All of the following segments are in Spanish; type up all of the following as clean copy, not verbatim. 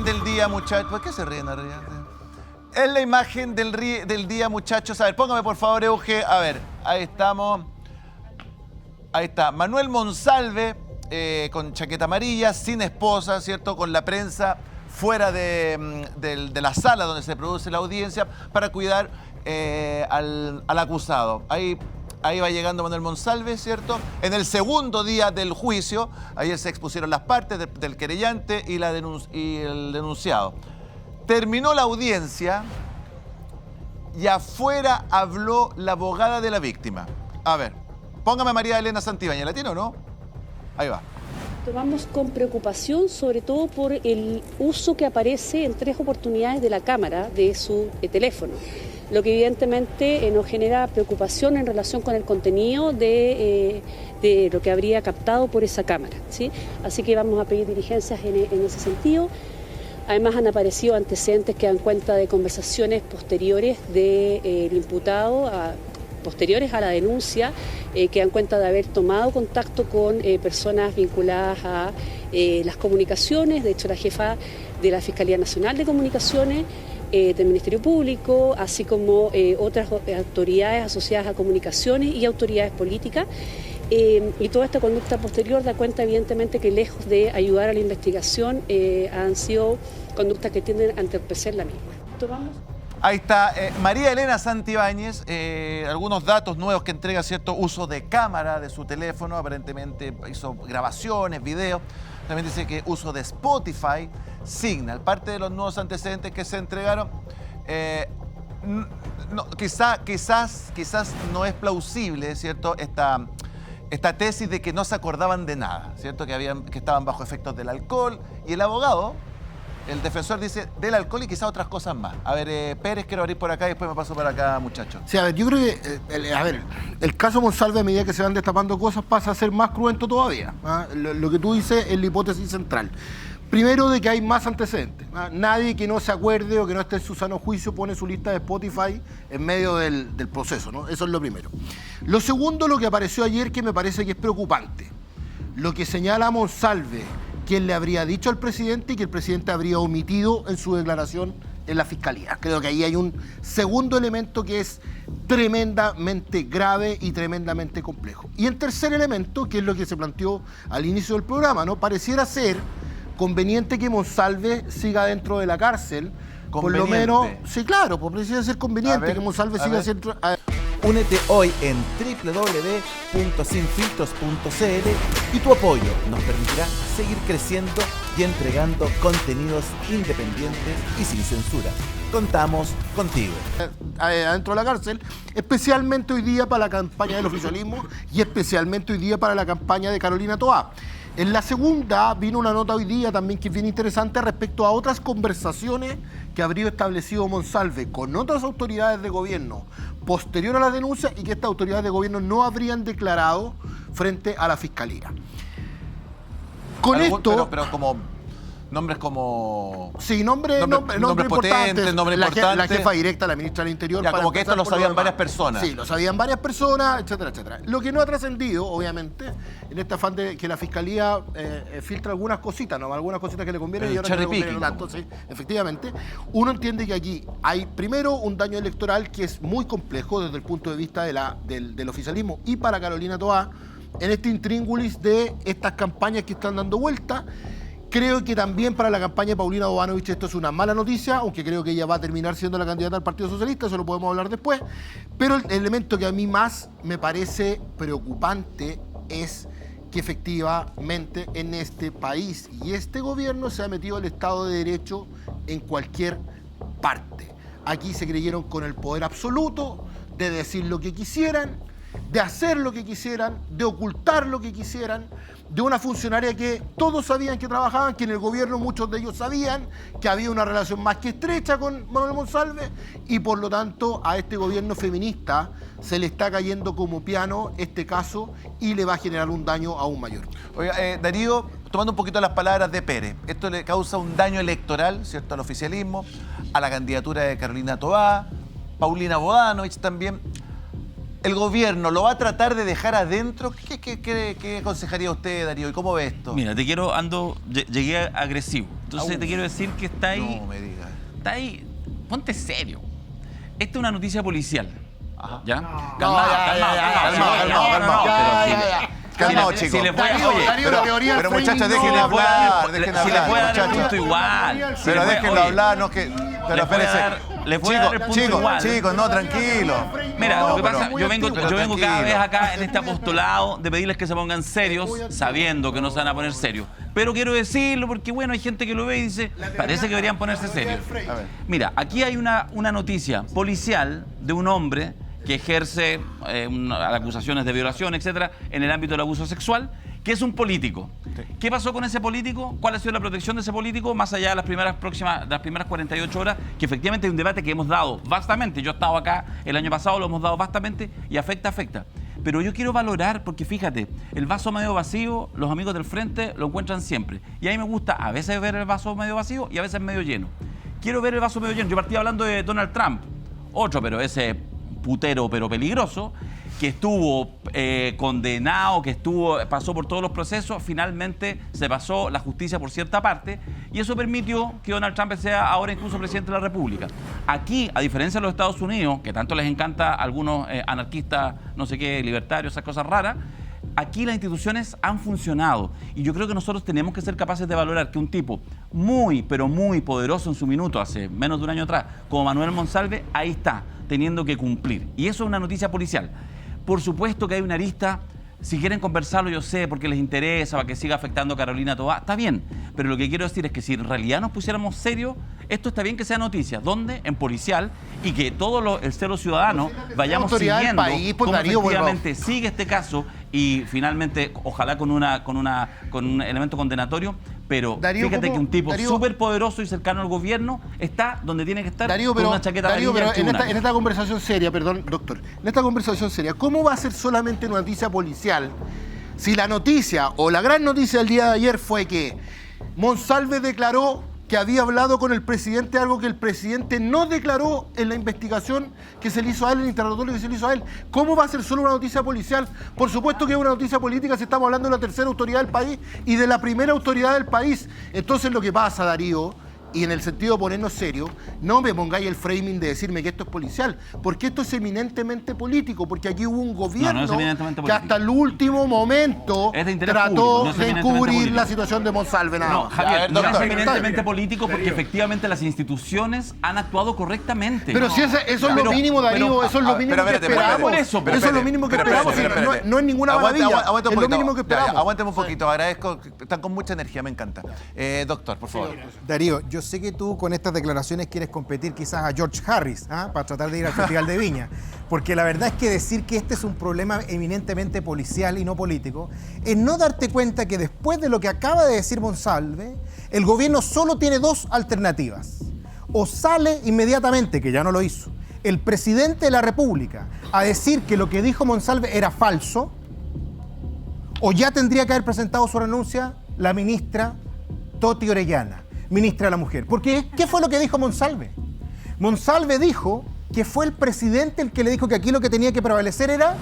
del día, muchachos. ¿Por qué se ríen arriba? Es la imagen del día, muchachos. A ver, póngame por favor, Euge. A ver, ahí estamos. Ahí está. Manuel Monsalve, con chaqueta amarilla, sin esposa, ¿cierto? Con la prensa fuera de la sala donde se produce la audiencia para cuidar al acusado. Ahí va llegando Manuel Monsalve, ¿cierto? En el segundo día del juicio, ayer se expusieron las partes del querellante y el denunciado. Terminó la audiencia y afuera habló la abogada de la víctima. A ver, póngame a María Elena Santibáñez, ¿la tiene o no? Ahí va. Tomamos con preocupación, sobre todo por el uso que aparece en 3 oportunidades de la cámara de su teléfono, lo que evidentemente nos genera preocupación en relación con el contenido de lo que habría captado por esa cámara, ¿sí? Así que vamos a pedir diligencias en ese sentido. Además han aparecido antecedentes que dan cuenta de conversaciones posteriores del imputado, posteriores a la denuncia, que dan cuenta de haber tomado contacto con personas vinculadas a las comunicaciones. De hecho, la jefa de la Fiscalía Nacional de Comunicaciones, del Ministerio Público, así como otras autoridades asociadas a comunicaciones y autoridades políticas. Y toda esta conducta posterior da cuenta evidentemente que lejos de ayudar a la investigación han sido conductas que tienden a entorpecer la misma. Tomamos. Ahí está María Elena Santibáñez, algunos datos nuevos que entrega, cierto uso de cámara de su teléfono, aparentemente hizo grabaciones, videos, también dice que uso de Spotify, Signal, parte de los nuevos antecedentes que se entregaron. Quizás no es plausible, ¿cierto? Esta tesis de que no se acordaban de nada, ¿cierto? Que estaban bajo efectos del alcohol. Y el abogado, el defensor, dice del alcohol y quizás otras cosas más. A ver, Pérez, quiero abrir por acá y después me paso por acá, muchachos. Sí, a ver, yo creo que el caso Monsalve, a medida que se van destapando cosas, pasa a ser más cruento todavía. Lo que tú dices es la hipótesis central. Primero, de que hay más antecedentes. Nadie que no se acuerde o que no esté en su sano juicio pone su lista de Spotify en medio del proceso, ¿no? Eso es lo primero. Lo segundo, lo que apareció ayer, que me parece que es preocupante. Lo que señala Monsalve, quien le habría dicho al presidente y que el presidente habría omitido en su declaración en la Fiscalía. Creo que ahí hay un segundo elemento que es tremendamente grave y tremendamente complejo. Y el tercer elemento, que es lo que se planteó al inicio del programa, ¿no? Pareciera ser conveniente que Monsalve siga dentro de la cárcel. Por lo menos, sí, claro, pareciera ser conveniente que Monsalve siga dentro. Únete hoy en www.sinfiltros.cl y tu apoyo nos permitirá seguir creciendo y entregando contenidos independientes y sin censura. Contamos contigo. Adentro de la cárcel, especialmente hoy día para la campaña del oficialismo y especialmente hoy día para la campaña de Carolina Toá. En la segunda vino una nota hoy día también que es bien interesante respecto a otras conversaciones que habría establecido Monsalve con otras autoridades de gobierno posterior a la denuncia y que estas autoridades de gobierno no habrían declarado frente a la Fiscalía. Con esto... Pero como... Nombres como... Sí, nombre potentes, nombre importante. La jefa directa, la ministra del Interior. Ya, como que esto lo sabían varias personas. Sí, lo sabían varias personas, etcétera, etcétera. Lo que no ha trascendido, obviamente, en este afán de que la Fiscalía filtra algunas cositas, ¿no? Algunas cositas que le convienen y ahora no le convienen tanto. Sí, efectivamente. Uno entiende que aquí hay, primero, un daño electoral que es muy complejo desde el punto de vista del oficialismo y para Carolina Toá, en este intríngulis de estas campañas que están dando vuelta. Creo que también para la campaña de Paulina Bodanovich esto es una mala noticia, aunque creo que ella va a terminar siendo la candidata al Partido Socialista, eso lo podemos hablar después. Pero el elemento que a mí más me parece preocupante es que efectivamente en este país y este gobierno se ha metido el Estado de Derecho en cualquier parte. Aquí se creyeron con el poder absoluto de decir lo que quisieran, de hacer lo que quisieran, de ocultar lo que quisieran, de una funcionaria que todos sabían que trabajaban, que en el gobierno muchos de ellos sabían que había una relación más que estrecha con Manuel Monsalve y por lo tanto a este gobierno feminista se le está cayendo como piano este caso y le va a generar un daño aún mayor. Oiga, Darío, tomando un poquito las palabras de Pérez, esto le causa un daño electoral, ¿cierto?, al oficialismo, a la candidatura de Carolina Toá, Paulina Bodanovich también. ¿El gobierno lo va a tratar de dejar adentro? ¿Qué aconsejaría usted, Darío? ¿Y cómo ve esto? Mira, llegué agresivo. Entonces te quiero decir que está ahí. No me digas. Está ahí. Ponte serio. Esta es una noticia policial. Ajá. ¿Ya? Calmado. Calmado, chicos. Si les voy a... Oye, la teoría pero del muchachos, framing dejen no- hablar, si dejen les voy a hablar, dar el muchachos. punto igual. Pero déjenlo hablar, no que... Pero espérense. Les voy a dar el punto igual. Chicos, no, tranquilo. Mira, No, lo que pero- pasa, yo vengo tranquilo. cada vez acá en este apostolado de pedirles que se pongan serios, sabiendo que no se van a poner serios. Pero quiero decirlo porque, bueno, hay gente que lo ve y dice, parece que deberían ponerse serios. A ver. Mira, aquí hay una noticia policial de un hombre que ejerce acusaciones de violación, etcétera, en el ámbito del abuso sexual, que es un político. ¿Qué pasó con ese político? ¿Cuál ha sido la protección de ese político? Más allá de las primeras 48 horas, que efectivamente hay un debate que hemos dado vastamente. Yo he estado acá el año pasado, lo hemos dado vastamente y afecta. Pero yo quiero valorar, porque fíjate, el vaso medio vacío, los amigos del frente lo encuentran siempre. Y a mí me gusta a veces ver el vaso medio vacío y a veces medio lleno. Quiero ver el vaso medio lleno. Yo partí hablando de Donald Trump, otro, pero ese putero, pero peligroso, que estuvo condenado, pasó por todos los procesos, finalmente se pasó la justicia por cierta parte, y eso permitió que Donald Trump sea ahora incluso presidente de la República. Aquí, a diferencia de los Estados Unidos, que tanto les encanta a algunos anarquistas, no sé qué, libertarios, esas cosas raras, aquí las instituciones han funcionado, y yo creo que nosotros tenemos que ser capaces de valorar que un tipo muy, pero muy poderoso en su minuto, hace menos de un año atrás, como Manuel Monsalve, ahí está, teniendo que cumplir. Y eso es una noticia policial. Por supuesto que hay una arista, si quieren conversarlo yo sé, porque les interesa, para que siga afectando a Carolina Toá, está bien, pero lo que quiero decir es que si en realidad nos pusiéramos serios, esto está bien que sea noticia. ¿Dónde? En policial, y que todo el cero ciudadano vayamos autoridad del siguiendo país, pues, cómo Darío, efectivamente sigue este caso y finalmente, ojalá con un elemento condenatorio, pero Darío, fíjate que un tipo Darío, súper poderoso y cercano al gobierno está donde tiene que estar, Darío, con pero, una chaqueta Darío, amarilla pero en tribunales. en esta conversación seria, perdón, doctor, en esta conversación seria, ¿cómo va a ser solamente una noticia policial si la noticia o la gran noticia del día de ayer fue que Monsalve declaró que había hablado con el presidente, algo que el presidente no declaró en la investigación que se le hizo a él, en el interrogatorio que se le hizo a él? ¿Cómo va a ser solo una noticia policial? Por supuesto que es una noticia política si estamos hablando de la tercera autoridad del país y de la primera autoridad del país. Entonces lo que pasa, Darío, y en el sentido de ponernos serios, no me pongáis el framing de decirme que esto es policial, porque esto es eminentemente político, porque aquí hubo un gobierno es eminentemente que político. hasta el último momento Es de interés trató público, no es de eminentemente encubrir político. la situación de Monsalve. Nada No, más. Javier, A ver, no doctor. es eminentemente político porque efectivamente las instituciones han actuado correctamente. Pero si eso es lo mínimo, Darío, eso es lo mínimo que esperamos. por eso, pero Eso es lo mínimo que esperamos. No es ninguna maravilla. Es lo mínimo que esperamos. Aguántame un poquito, agradezco. Están con mucha energía, me encanta. Doctor, por favor. Darío, yo sé que tú con estas declaraciones quieres competir quizás a George Harris, para tratar de ir al Festival de Viña, porque la verdad es que decir que este es un problema eminentemente policial y no político, es no darte cuenta que después de lo que acaba de decir Monsalve, el gobierno solo tiene dos alternativas. O sale inmediatamente, que ya no lo hizo, el presidente de la República a decir que lo que dijo Monsalve era falso, o ya tendría que haber presentado su renuncia la ministra Toti Orellana, ministra de la Mujer. Porque, ¿qué fue lo que dijo Monsalve? Monsalve dijo que fue el presidente el que le dijo que aquí lo que tenía que prevalecer era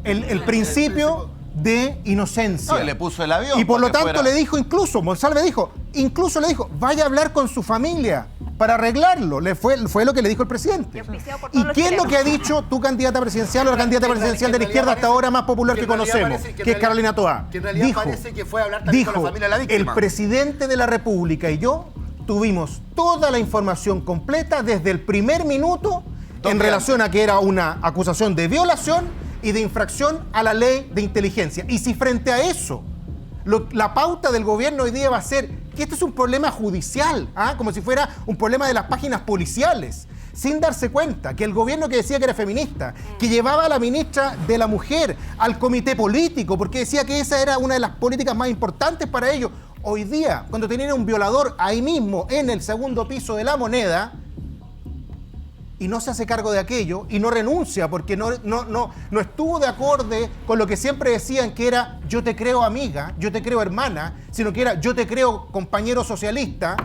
el principio de inocencia. No, y le puso el avión. Y por lo para que tanto fuera- le dijo, Monsalve dijo, le dijo, vaya a hablar con su familia para arreglarlo. Fue lo que le dijo el presidente. ¿Y qué es lo que ha dicho tu candidata presidencial o la candidata presidencial de la izquierda hasta ahora más popular que conocemos, que es Carolina Toá? Que en realidad parece que fue a hablar también con la familia de la víctima. El presidente de la República y yo tuvimos toda la información completa desde el primer minuto en relación a que era una acusación de violación y de infracción a la ley de inteligencia. Y si frente a eso la pauta del gobierno hoy día va a ser que este es un problema judicial, como si fuera un problema de las páginas policiales, sin darse cuenta que el gobierno que decía que era feminista, que llevaba a la ministra de la Mujer al comité político, porque decía que esa era una de las políticas más importantes para ellos, hoy día, cuando tenían un violador ahí mismo en el segundo piso de la Moneda, y no se hace cargo de aquello y no renuncia porque no estuvo de acorde con lo que siempre decían que era yo te creo amiga, yo te creo hermana, sino que era yo te creo compañero socialista,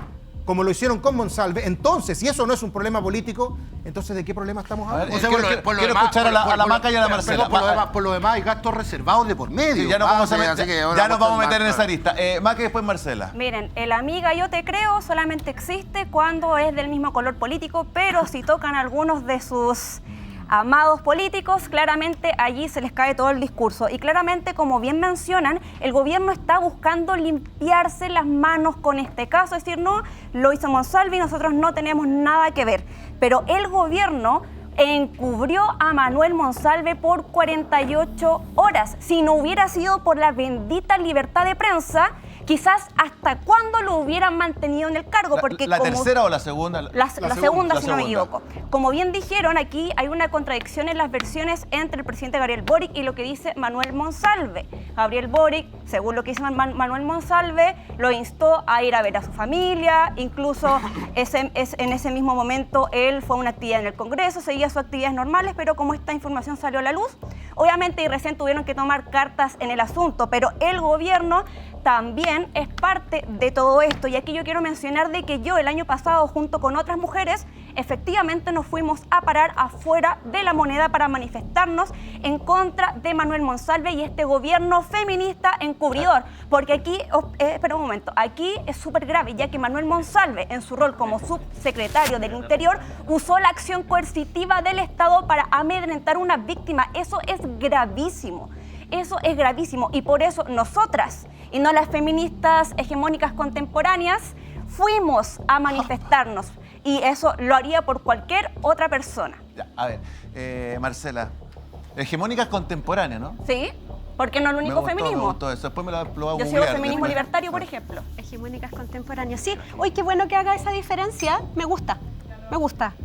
como lo hicieron con Monsalve, entonces, si eso no es un problema político, entonces ¿de qué problema estamos A ver, hablando? quiero escuchar a la Maca y a la Marcela. Por lo demás hay gastos reservados de por medio. Sí, ya nos vamos a meter en esa lista. Maca y después Marcela. Miren, el amiga yo te creo solamente existe cuando es del mismo color político, pero si tocan algunos de sus amados políticos, claramente allí se les cae todo el discurso. Y claramente, como bien mencionan, el gobierno está buscando limpiarse las manos con este caso, es decir, no, lo hizo Monsalve y nosotros no tenemos nada que ver. Pero el gobierno encubrió a Manuel Monsalve por 48 horas. Si no hubiera sido por la bendita libertad de prensa, quizás hasta cuándo lo hubieran mantenido en el cargo. Porque ¿La tercera o la segunda? La segunda, si no me equivoco. Como bien dijeron, aquí hay una contradicción en las versiones entre el presidente Gabriel Boric y lo que dice Manuel Monsalve. Gabriel Boric, según lo que dice Manuel Monsalve, lo instó a ir a ver a su familia, incluso en ese mismo momento él fue a una actividad en el Congreso, seguía sus actividades normales, pero como esta información salió a la luz, obviamente y recién tuvieron que tomar cartas en el asunto, pero el gobierno también es parte de todo esto. Y aquí yo quiero mencionar de que yo el año pasado, junto con otras mujeres, efectivamente nos fuimos a parar afuera de La Moneda para manifestarnos en contra de Manuel Monsalve y este gobierno feminista encubridor. Porque aquí, espera un momento, aquí es súper grave, ya que Manuel Monsalve, en su rol como subsecretario del Interior, usó la acción coercitiva del Estado para amedrentar a una víctima. Eso es gravísimo. Eso es gravísimo y por eso nosotras, y no las feministas hegemónicas contemporáneas, fuimos a manifestarnos y eso lo haría por cualquier otra persona. Ya, a ver, Marcela, hegemónicas contemporáneas, ¿no? Sí, porque no es el único feminismo. Me gustó eso. Después lo voy a Yo googlear. sigo feminismo libertario, por ejemplo. Hegemónicas contemporáneas. Sí, hoy qué bueno que haga esa diferencia, me gusta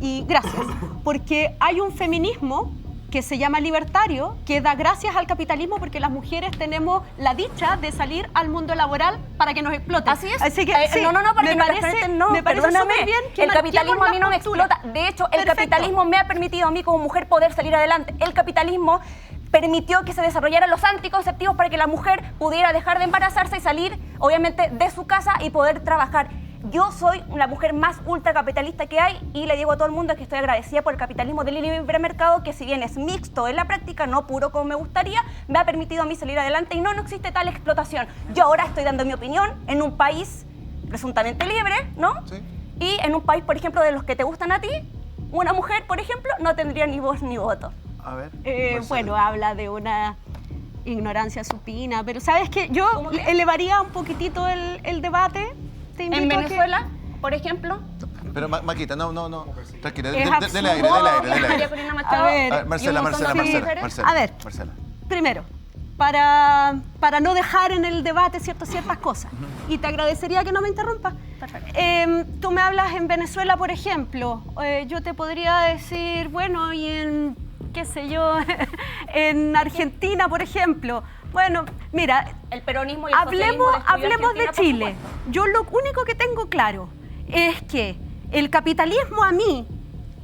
y gracias, porque hay un feminismo que se llama libertario, que da gracias al capitalismo porque las mujeres tenemos la dicha de salir al mundo laboral para que nos exploten. Así es. Así que, sí, no, porque me parece súper bien que el capitalismo a mí no me postura. explota. De hecho, el Perfecto. capitalismo me ha permitido a mí como mujer poder salir adelante. El capitalismo permitió que se desarrollaran los anticonceptivos para que la mujer pudiera dejar de embarazarse y salir, obviamente, de su casa y poder trabajar. Yo soy la mujer más ultracapitalista que hay y le digo a todo el mundo que estoy agradecida por el capitalismo del libre mercado, que si bien es mixto en la práctica, no puro como me gustaría, me ha permitido a mí salir adelante y no existe tal explotación. Yo ahora estoy dando mi opinión en un país presuntamente libre, ¿no? Sí. Y en un país, por ejemplo, de los que te gustan a ti, una mujer, por ejemplo, no tendría ni voz ni voto. A ver. Bueno, habla de una ignorancia supina, pero ¿sabes qué? Yo elevaría un poquitito el debate. En Venezuela, por ejemplo. Pero Maquita, no. Tranquila, Es dele aire. A ver, Marcela. A ver, primero, para no dejar en el debate ciertas cosas, y te agradecería que no me interrumpas. Perfecto. Tú me hablas en Venezuela, por ejemplo, yo te podría decir, bueno, y en, qué sé yo, en Argentina, por ejemplo. Bueno, mira, el peronismo y el socialismo hablemos de Chile. Yo lo único que tengo claro es que el capitalismo a mí,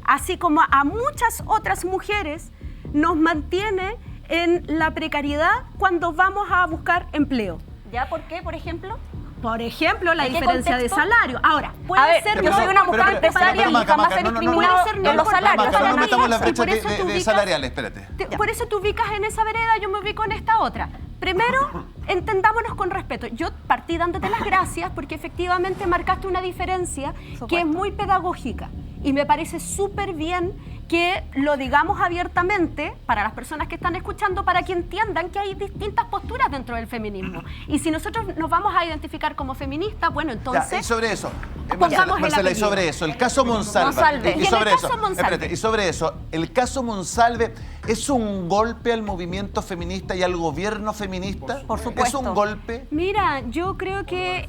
así como a muchas otras mujeres, nos mantiene en la precariedad cuando vamos a buscar empleo. ¿Ya? ¿Por qué, por ejemplo? Por ejemplo, la diferencia de salario. Ahora, puede ser, yo soy una mujer empresaria y jamás he discriminado en los salarios. No metamos en la brecha de salariales, espérate. Por eso te ubicas en esa vereda, yo me ubico en esta otra. Primero, entendámonos con respeto. Yo partí dándote las gracias porque efectivamente marcaste una diferencia que es muy pedagógica. Y me parece súper bien que lo digamos abiertamente para las personas que están escuchando, para que entiendan que hay distintas posturas dentro del feminismo. Y si nosotros nos vamos a identificar como feministas, bueno, entonces... Ya, y sobre eso, Marcela, y sobre eso, el caso Monsalve. Y sobre eso, ¿el caso Monsalve es un golpe al movimiento feminista y al gobierno feminista? Por supuesto. ¿Es un golpe? Mira, yo creo que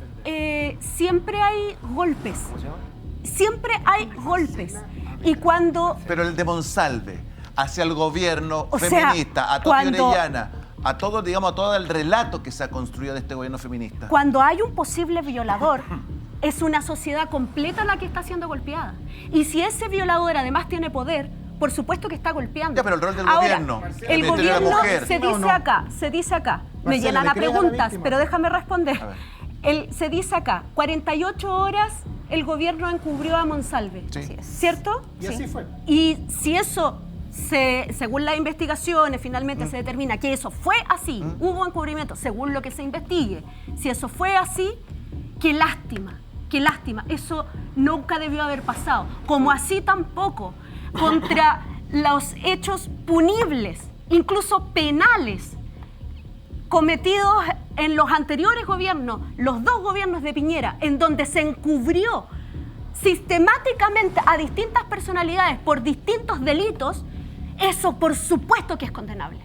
siempre hay golpes. Siempre hay golpes. Y cuando... Pero el de Monsalve, hacia el gobierno feminista, a Toti Orellana, a todo, digamos, a todo el relato que se ha construido de este gobierno feminista. Cuando hay un posible violador, es una sociedad completa la que está siendo golpeada. Y si ese violador además tiene poder, por supuesto que está golpeando. Ya, pero el rol del Ahora, gobierno. El gobierno se dice acá, me Marcela, llenan a preguntas, víctima. pero déjame responder. Se dice acá, 48 horas el gobierno encubrió a Monsalve, Sí. ¿cierto? Y así fue. Y si eso, según las investigaciones, finalmente se determina que eso fue así, hubo encubrimiento, según lo que se investigue, si eso fue así, qué lástima, eso nunca debió haber pasado. Como así tampoco, contra los hechos punibles, incluso penales, cometidos en los anteriores gobiernos, los 2 gobiernos de Piñera, en donde se encubrió sistemáticamente a distintas personalidades por distintos delitos, eso por supuesto que es condenable.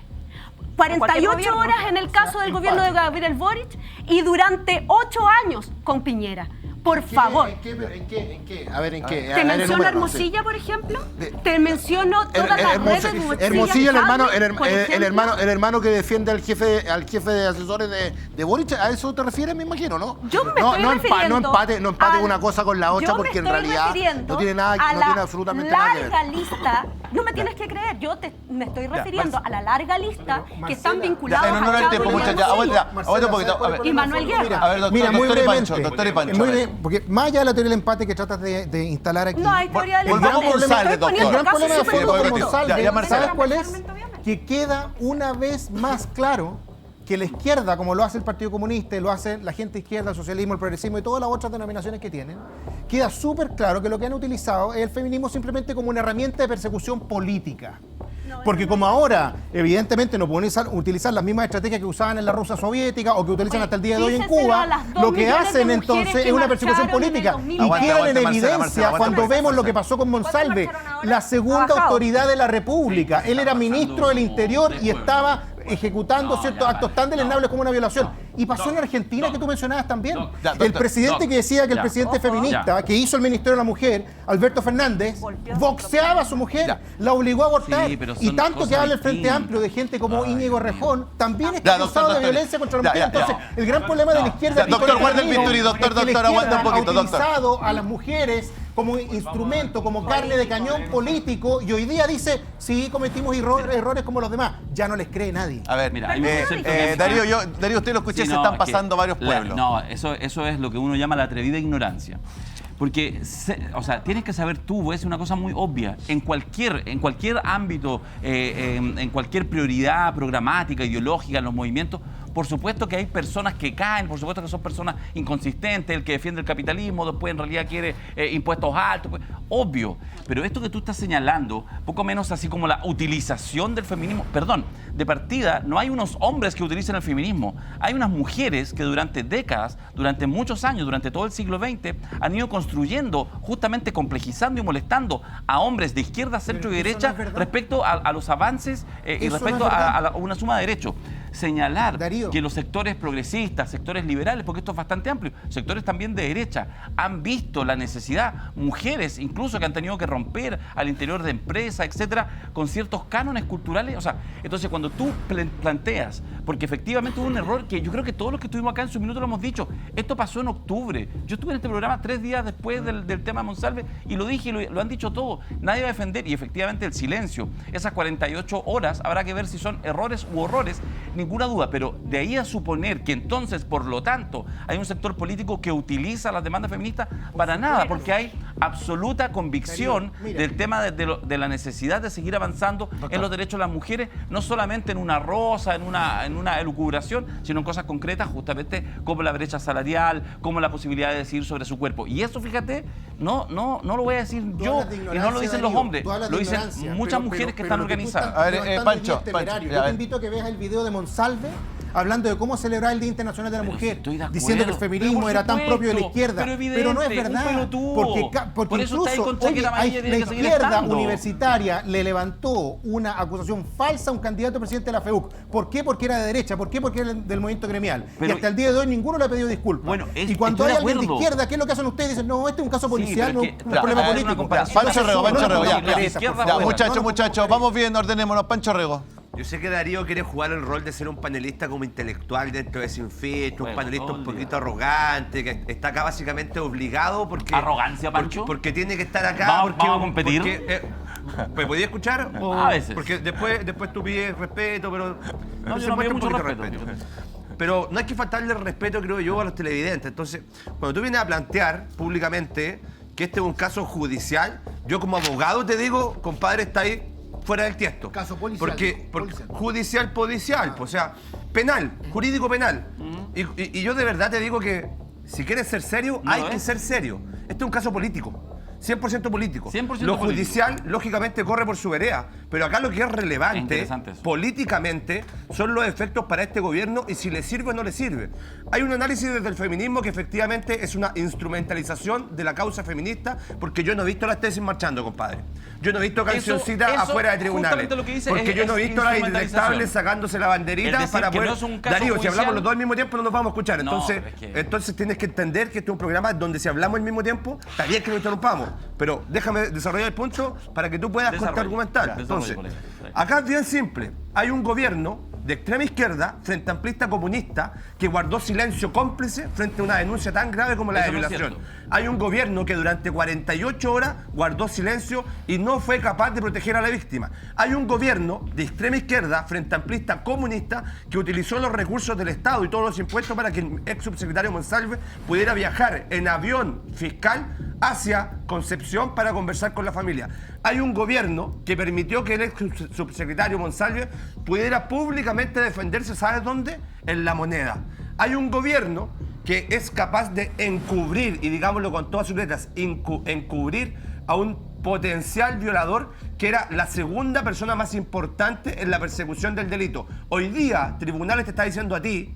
48 horas en el caso del gobierno de Gabriel Boric y durante 8 años con Piñera. Por favor. ¿En qué? A ver, ¿en qué? Te menciono Hermosilla, por ejemplo. Te menciono todas las redes de Hermosilla, por el hermano que defiende al jefe de asesores de Boric, ¿a eso te refieres, me imagino, no? Yo me estoy refiriendo no empate una cosa con la otra, porque en realidad no tiene absolutamente nada que ver. Larga lista, no me tienes que creer, me estoy refiriendo a la larga lista que están vinculados En honor al tiempo, muchachos. Aguanta un poquito. A ver. y Manuel Guerra. A ver, Mira, muy doctor brevemente. Ipancho, doctor Ipancho. Muy a ver. bien, porque más allá de la teoría del empate que tratas de instalar aquí. No hay teoría del Volvamos empate. con González, Estoy poniendo doctor. El gran casos problema de súper fondo con concretos. González, Ya, Marcela. ¿sabes cuál es? Que queda una vez más claro que la izquierda, como lo hace el Partido Comunista y lo hace la gente izquierda, el socialismo, el progresismo y todas las otras denominaciones que tienen, queda súper claro que lo que han utilizado es el feminismo simplemente como una herramienta de persecución política. Porque como ahora, evidentemente, no pueden utilizar las mismas estrategias que usaban en la Rusia soviética o que utilizan hasta el día de hoy en díceselo Cuba, a las 2 lo que millones hacen de entonces mujeres es una que persecución marcharon en el política. 2000. Y Aguanta, quedan en Marcela, evidencia Marcela, cuando Marcela. vemos lo que pasó con Monsalve, marcharon ahora? la segunda Bajado. autoridad de la República. Él era ministro del Interior y estaba ejecutando ciertos actos tan deleznables como una violación. Y pasó en Argentina, que tú mencionabas también. Ya, El doctor, presidente que decía que el ya. presidente Ojo. feminista, que hizo el Ministerio de la Mujer, Alberto Fernández, Golpeó. boxeaba a su mujer, Ya. la obligó a abortar. Sí, pero Y son tanto que cosas habla el Frente distintas. Amplio de gente como Ay, Íñigo Dios. Rejón, también Ya, está doctor, acusado de doctor. violencia contra la Ya, mujer. ya, Entonces, ya. el gran problema de la izquierda... Ya, doctor, Nicolás guarda el Camilo, bisturi, doctor, es que la doctor, aguanta un izquierda poquito, ha doctor. utilizado a las mujeres como instrumento, como carne de cañón político, y hoy día dice, sí, cometimos errores como los demás. Ya no les cree nadie. A ver, Mira, hay un concepto que- Darío, usted lo escuché, Sí, se no, están que pasando varios pueblos. Eso es lo que uno llama la atrevida ignorancia. Porque, tienes que saber tú, es una cosa muy obvia, en cualquier ámbito, en cualquier prioridad programática, ideológica, en los movimientos, por supuesto que hay personas que caen, por supuesto que son personas inconsistentes, el que defiende el capitalismo, después en realidad quiere impuestos altos, pues, obvio. Pero esto que tú estás señalando, poco menos así como la utilización del feminismo, perdón, de partida, no hay unos hombres que utilicen el feminismo, hay unas mujeres que durante décadas, durante muchos años, durante todo el siglo XX, han ido construyendo, justamente complejizando y molestando a hombres de izquierda, centro y Pero eso derecha no es verdad. respecto a los avances y Eso no respecto es verdad. a una suma de derechos. Señalar Darío. que los sectores progresistas, sectores liberales, porque esto es bastante amplio, sectores también de derecha, han visto la necesidad, mujeres incluso que han tenido que romper al interior de empresas, etcétera, con ciertos cánones culturales. Entonces cuando tú planteas, porque efectivamente hubo un error que yo creo que todos los que estuvimos acá en su minuto lo hemos dicho, esto pasó en octubre. Yo estuve en este programa 3 días después del tema Monsalve y lo dije y lo han dicho todos. Nadie va a defender y efectivamente el silencio, esas 48 horas, habrá que ver si son errores u horrores, ninguna duda, pero de ahí a suponer que entonces, por lo tanto, hay un sector político que utiliza las demandas feministas, para nada, porque hay absoluta convicción Darío, mira. del tema de la necesidad de seguir avanzando en los derechos de las mujeres, no solamente en una rosa, en una elucubración, sino en cosas concretas, justamente como la brecha salarial, como la posibilidad de decidir sobre su cuerpo. Y eso, fíjate, no lo voy a decir Tú yo, hablas de y no lo ignorancia, dicen los Darío, hombres, tú hablas lo de dicen ignorancia, muchas pero- mujeres que pero están lo tú organizadas. estás A ver, levantando Pancho, hoy día es temerario. Pancho, Yo a te ver. invito a que veas el video de Monsalve hablando de cómo celebrar el Día Internacional de la Pero Mujer, si estoy de acuerdo, diciendo que el feminismo pero por era tan propio de la supuesto, izquierda, pero pero no es evidente, verdad, un pelotudo. porque Por eso está ahí incluso con chaqueta amarilla, la tiene que seguir izquierda estando. universitaria le levantó una acusación falsa a un candidato a presidente de la FEUC. ¿Por qué? Porque era de derecha. ¿Por qué? Porque era del movimiento gremial. Pero- y hasta el día de hoy ninguno le ha pedido disculpas. Bueno, y cuando estoy hay de alguien de acuerdo. izquierda, ¿qué es lo que hacen ustedes? Dicen, no, este es un caso policial, pero no es que- un ya, problema hay una político. comparación. Pancho Rego, ya. La izquierda, Ya, bueno. muchachos, vamos bien, ordenémonos. Pancho Rego. Yo sé que Darío quiere jugar el rol de ser un panelista como intelectual dentro de Sin Filtro, un Bueno, panelista todo un el poquito día. arrogante, que está acá básicamente obligado porque... ¿Arrogancia, Pancho? Porque tiene que estar acá. ¿Vamos a competir? ¿Me podía escuchar? A veces. Porque después tú pides respeto, pero... No, yo se no muestra pido un mucho poquito respeto. Pero no hay que faltarle el respeto, creo yo, a los televidentes. Entonces, cuando tú vienes a plantear públicamente que este es un caso judicial, yo como abogado te digo, compadre, está ahí fuera del tiesto. Caso policial. Porque judicial, o sea, penal, jurídico penal. Y yo de verdad te digo que si quieres ser serio, hay que ser serio. Este es un caso político. 100% político. 100% lo judicial, político. lógicamente, corre por su vereda. Pero acá lo que es relevante políticamente son los efectos para este gobierno y si le sirve o no le sirve. Hay un análisis desde el feminismo que efectivamente es una instrumentalización de la causa feminista, porque yo no he visto las tesis marchando, compadre. Yo no he visto cancioncitas afuera de tribunales. Lo que dice porque yo no he visto a las indetectables sacándose la banderita para poder... No es un caso Darío, judicial, si hablamos los dos al mismo tiempo no nos vamos a escuchar. Entonces, no, entonces tienes que entender que este es un programa donde si hablamos al mismo tiempo, está bien que nos interrumpamos. Pero déjame desarrollar el punto para que tú puedas argumentar. Entonces, acá es bien simple. Hay un gobierno de extrema izquierda, frente amplista comunista, que guardó silencio cómplice frente a una denuncia tan grave como la de violación. Hay un gobierno que durante 48 horas guardó silencio y no fue capaz de proteger a la víctima. Hay un gobierno de extrema izquierda, frente amplista comunista, que utilizó los recursos del Estado y todos los impuestos para que el ex subsecretario Monsalve pudiera viajar en avión fiscal hacia Concepción para conversar con la familia. Hay un gobierno que permitió que el ex subsecretario Monsalve pudiera públicamente defenderse, ¿sabes dónde? En La Moneda. Hay un gobierno que es capaz de encubrir, y digámoslo con todas sus letras, encubrir a un potencial violador que era la segunda persona más importante en la persecución del delito. Hoy día, tribunales te está diciendo a ti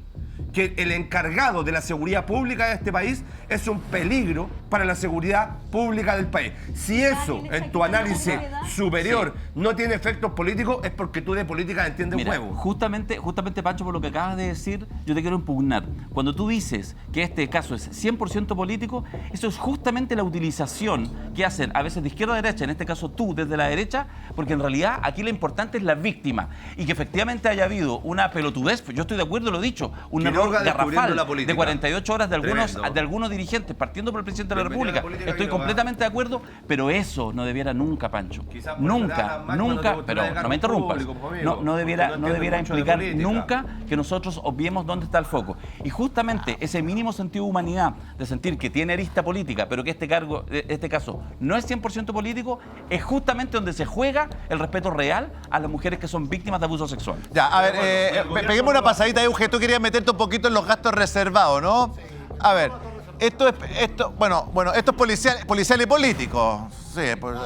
que el encargado de la seguridad pública de este país es un peligro para la seguridad pública del país. Si eso, en tu análisis superior, no tiene efectos políticos, es porque tú de política entiendes un huevo. Justamente, Pancho, por lo que acabas de decir, yo te quiero impugnar. Cuando tú dices que este caso es 100% político, eso es justamente la utilización que hacen a veces de izquierda a derecha, en este caso tú desde la derecha, porque en realidad aquí lo importante es la víctima y que efectivamente haya habido una pelotudez, yo estoy de acuerdo, lo he dicho, un error garrafal de 48 horas de algunos dirigentes, partiendo por el presidente de la República. Estoy completamente de acuerdo, pero eso no debiera nunca, Pancho. Nunca, pero no me interrumpas. No debiera implicar nunca que nosotros obviemos dónde está el foco. Y justamente ese mínimo sentido de humanidad, de sentir que tiene arista política, pero que este caso no es 100% político, es justamente donde se juega el respeto real a las mujeres que son víctimas de abuso sexual. Ya, a ver, peguemos una pasadita, Euge, tú querías meterte un poquito en los gastos reservados, ¿no? A ver, esto es policial y político. Sí, pues,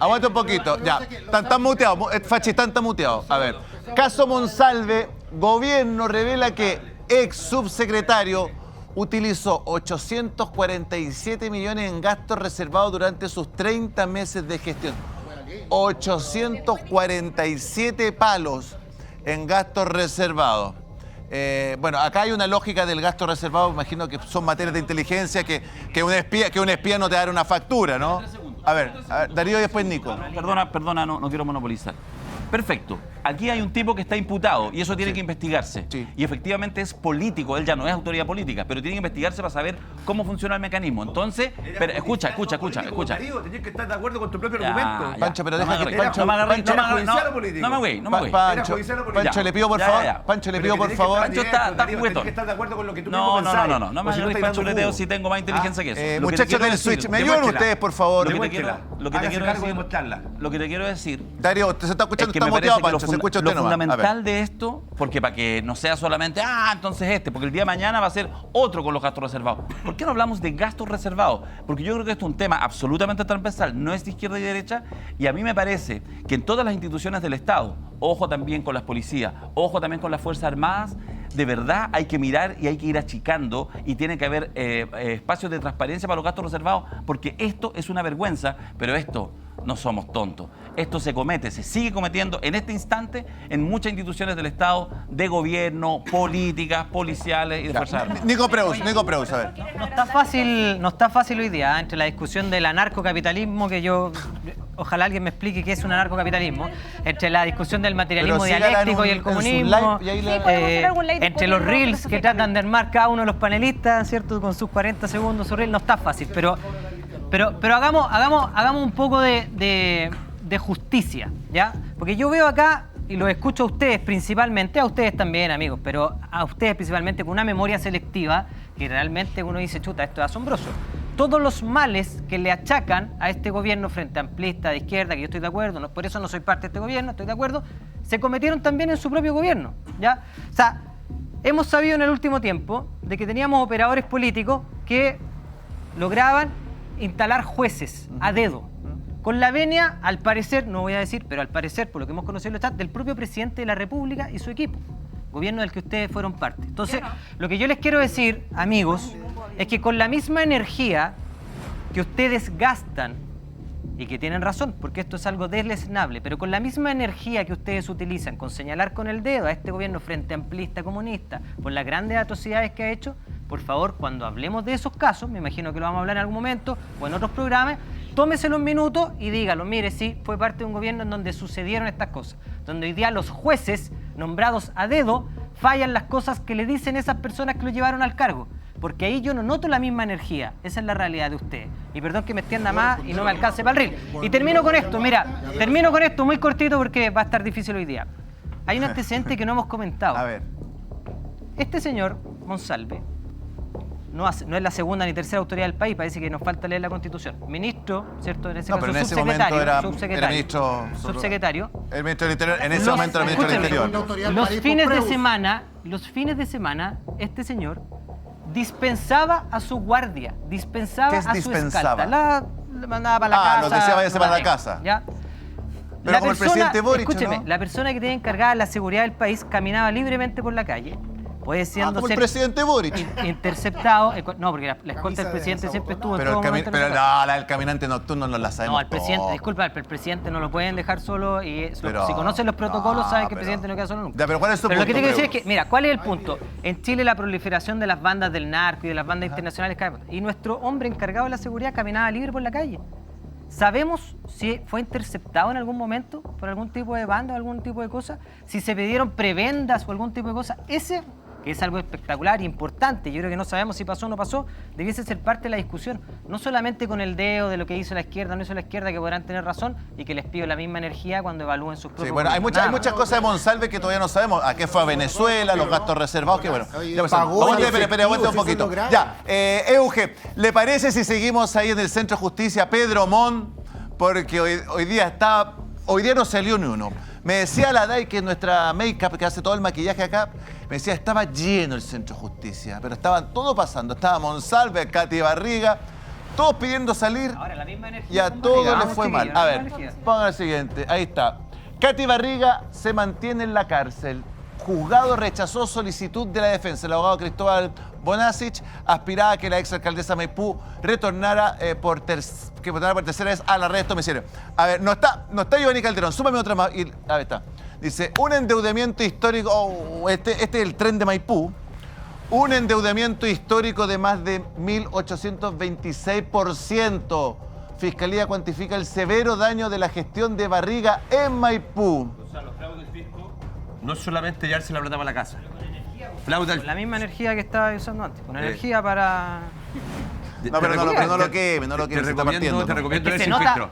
aguanta un poquito. Ya, están muteados, Fachistán está muteado. A ver, caso Monsalve, gobierno revela que ex subsecretario utilizó 847 millones en gastos reservados durante sus 30 meses de gestión. 847 palos en gastos reservados. Bueno, acá hay una lógica del gasto reservado, imagino que son materias de inteligencia que un espía no te dará una factura, ¿no? A ver, Darío y después Nico. Perdona, no quiero monopolizar. Perfecto. Aquí hay un tipo que está imputado y eso tiene que investigarse. Sí. Y efectivamente es político, él ya no es autoridad política, pero tiene que investigarse para saber cómo funciona el mecanismo. Entonces, pero, escucha. Darío, tenías que estar de acuerdo con tu propio argumento. Pancho, pero deja que... No me voy. Pancho, le pido por favor. Pancho está juguetón. que estar de acuerdo con lo que tú mismo pensás. No me hagas Pancho Leteo si tengo más inteligencia que eso. Muchachos del Switch, ¿me ayudan ustedes, por favor? Lo que te quiero decir... Darío, se está escuchando, está muteado, Pancho, se escucha usted nomás. Lo fundamental de esto, porque para que no sea solamente, entonces porque el día de mañana va a ser otro con los gastos reservados. ¿Por qué no hablamos de gastos reservados? Porque yo creo que esto es un tema absolutamente transversal, no es de izquierda y derecha, y a mí me parece que en todas las instituciones del Estado, ojo también con las policías, ojo también con las Fuerzas Armadas, de verdad hay que mirar y hay que ir achicando y tiene que haber espacios de transparencia para los gastos reservados, porque esto es una vergüenza, pero esto no somos tontos. Esto se sigue cometiendo en este instante en muchas instituciones del Estado, de gobierno, políticas, policiales y de Fuerzas Armadas. Nico Preus, a ver. No está fácil hoy día, entre la discusión del anarcocapitalismo, que ojalá alguien me explique qué es un anarcocapitalismo, entre la discusión del materialismo dialéctico y el comunismo, entre los reels que tratan de armar cada uno de los panelistas, ¿cierto? Con sus 40 segundos su reel, no está fácil, pero hagamos un poco de justicia, ¿ya? Porque yo veo acá y los escucho a ustedes principalmente, a ustedes también, amigos, pero a ustedes principalmente con una memoria selectiva que realmente uno dice, chuta, esto es asombroso. Todos los males que le achacan a este gobierno frente amplista de izquierda, que yo estoy de acuerdo, no, por eso no soy parte de este gobierno, estoy de acuerdo, se cometieron también en su propio gobierno, ¿ya? O sea, hemos sabido en el último tiempo de que teníamos operadores políticos que lograban instalar jueces a dedo, con la venia, al parecer, no voy a decir, pero al parecer, por lo que hemos conocido en el chat, del propio presidente de la República y su equipo, gobierno del que ustedes fueron parte. Entonces, lo que yo les quiero decir, amigos, es que con la misma energía que ustedes gastan, y que tienen razón, porque esto es algo deleznable, pero con la misma energía que ustedes utilizan con señalar con el dedo a este gobierno frente amplista comunista por las grandes atrocidades que ha hecho, por favor, cuando hablemos de esos casos, me imagino que lo vamos a hablar en algún momento o en otros programas, tómeselo un minuto y dígalo, mire, sí, fue parte de un gobierno en donde sucedieron estas cosas, donde hoy día los jueces nombrados a dedo fallan las cosas que le dicen esas personas que lo llevaron al cargo. Porque ahí yo no noto la misma energía. Esa es la realidad de ustedes. Y perdón que me extienda más y no me alcance para el reel. Y termino con esto, mira, termino con esto muy cortito porque va a estar difícil hoy día. Hay un antecedente que no hemos comentado. A ver. Este señor, Monsalve, no es la segunda ni tercera autoridad del país, parece que nos falta leer la Constitución. Ministro, ¿cierto? En ese caso, pero en ese momento era ministro... Subsecretario. El ministro del Interior, en ese momento era el ministro del Interior. Los fines de semana, este señor dispensaba a su guardia, dispensaba a su escolta. La mandaba para la casa. Lo decía, váyase para la casa. ¿Ya? Pero como el presidente Boric, escúcheme, ¿no? La persona que tiene encargada de la seguridad del país caminaba libremente por la calle, puede siendo como el presidente Boric. Interceptado. No, porque la escolta del presidente siempre estuvo en todo momento. Pero la del caminante nocturno no la sabemos. No, el presidente, disculpa, el presidente no lo pueden dejar solo y si conocen los protocolos saben que el presidente no queda solo nunca. Ya, pero ¿cuál es su punto? Lo que tengo que decir es que, mira, ¿cuál es el punto? En Chile la proliferación de las bandas del narco y de las bandas internacionales y nuestro hombre encargado de la seguridad caminaba libre por la calle. ¿Sabemos si fue interceptado en algún momento por algún tipo de banda o algún tipo de cosa? Si se pidieron prebendas o algún tipo de cosa. Ese, que es algo espectacular e importante, yo creo que no sabemos si pasó o no pasó, debiese ser parte de la discusión, no solamente con el dedo de lo que hizo la izquierda, no hizo la izquierda, que podrán tener razón y que les pido la misma energía cuando evalúen sus propios... Sí, bueno, hay muchas cosas de Monsalve que todavía no sabemos. ¿A qué fue a Venezuela? Los gastos reservados, que bueno. Aguante un poquito. Ya, Euge, ¿le parece si seguimos ahí en el Centro de Justicia Pedro Montt? Porque hoy día no salió ni uno. Me decía la Day, que es nuestra make-up, que hace todo el maquillaje acá, me decía, estaba lleno el Centro de Justicia, pero estaban todo pasando. Estaba Monsalve, Katy Barriga, todos pidiendo salir. Ahora, la misma energía, y a todos les fue mal. A ver, pongan el siguiente. Ahí está. Katy Barriga se mantiene en la cárcel. Juzgado rechazó solicitud de la defensa. El abogado Cristóbal Bonasich aspiraba a que la exalcaldesa Maipú retornara por tercera vez al arresto domiciliario. A ver, no está Giovanni Calderón, súmame otra más. A ver, está. Dice, un endeudamiento histórico, este es el tren de Maipú, un endeudamiento histórico de más de 1.826%. Fiscalía cuantifica el severo daño de la gestión de Barriga en Maipú. O sea, los fraudes del fisco no es solamente llevarse la plata para la casa. Con la misma energía que estaba usando antes, con energía para... No, pero no lo queme, se está partiendo. Te recomiendo Es que ese se nota, filtro.